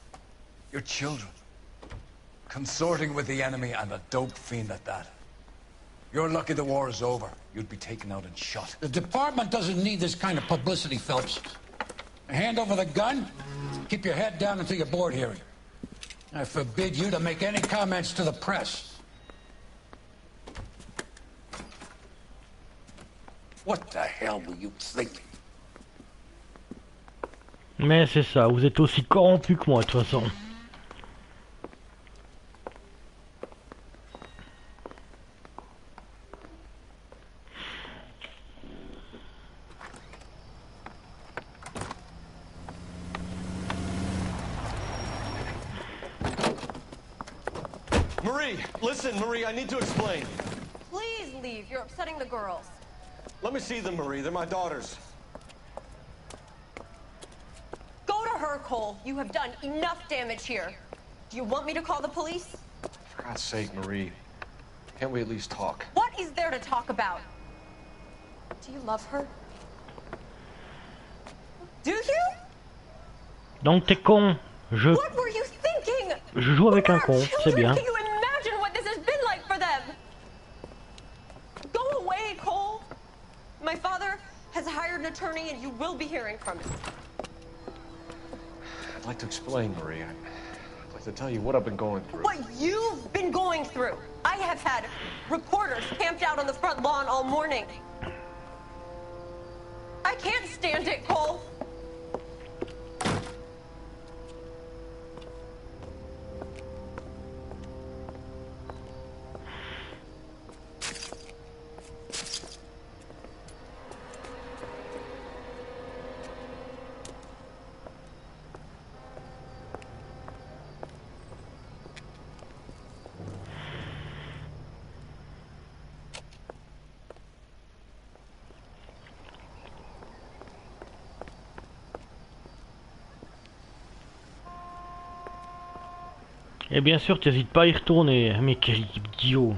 your children, consorting with the enemy and a dope fiend at that. You're lucky the war is over. You'd be taken out and shot. The department doesn't need this kind of publicity, Phelps. Hand over the gun, keep your head down until your board hearing. I forbid you to make any comments to the press. What the hell were you thinking? Mais c'est ça, vous êtes aussi corrompu que moi de toute façon. Marie, listen, Marie, I need to explain. Please leave. You're upsetting the girls. Let me see them, Marie. They're my daughters. Go to her, Cole. You have done enough damage here. Do you want me to call the police? For God's sake, Marie. Can't we at least talk? What is there to talk about? Do you love her? Do you? Donc t'es con. What were you thinking? Je joue avec un con, c'est bien. Can you imagine what this has been like for them? Go away, Cole. My father has hired an attorney and you will be hearing from him. I'd like to explain, Marie. I'd like to tell you what I've been going through. What you've been going through. I have had reporters camped out on the front lawn all morning. I can't stand it, Cole. Et bien sûr, tu n'hésites pas à y retourner, mais quel idiot.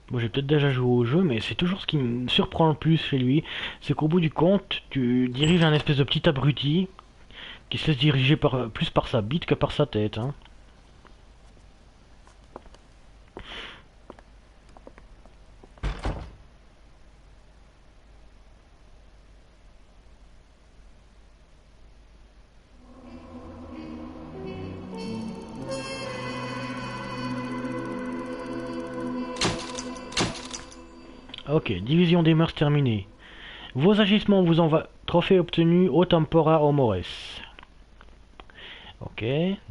Bon, j'ai peut-être déjà joué au jeu, mais c'est toujours ce qui me surprend le plus chez lui, c'est qu'au bout du compte, tu diriges un espèce de petit abruti qui se laisse diriger plus par sa bite que par sa tête, hein. Ok, division des mœurs terminée. Vos agissements vous envoient trophée obtenu au tempora au Moeurs. Ok,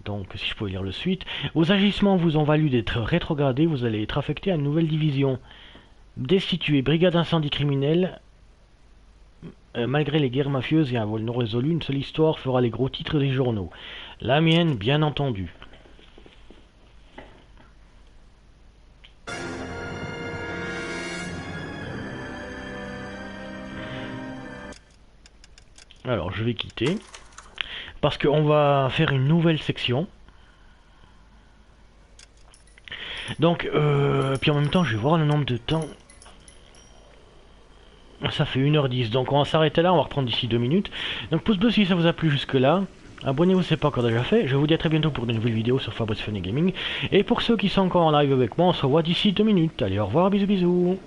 donc si je peux lire le suite. Vos agissements vous ont valu d'être rétrogradés, vous allez être affecté à une nouvelle division. Destitué, brigade incendie criminel. Malgré les guerres mafieuses et un vol non résolu, une seule histoire fera les gros titres des journaux. La mienne, bien entendu. Alors je vais quitter parce qu'on va faire une nouvelle section. Donc puis en même temps je vais voir le nombre de temps. Ça fait 1h10, donc on va s'arrêter là, on va reprendre d'ici 2 minutes. Donc pouce bleu si ça vous a plu jusque là. Abonnez-vous si ce n'est pas encore déjà fait. Je vous dis à très bientôt pour de nouvelles vidéos sur Fun&Gaming. Et pour ceux qui sont encore en live avec moi, on se revoit d'ici 2 minutes. Allez, au revoir, bisous bisous.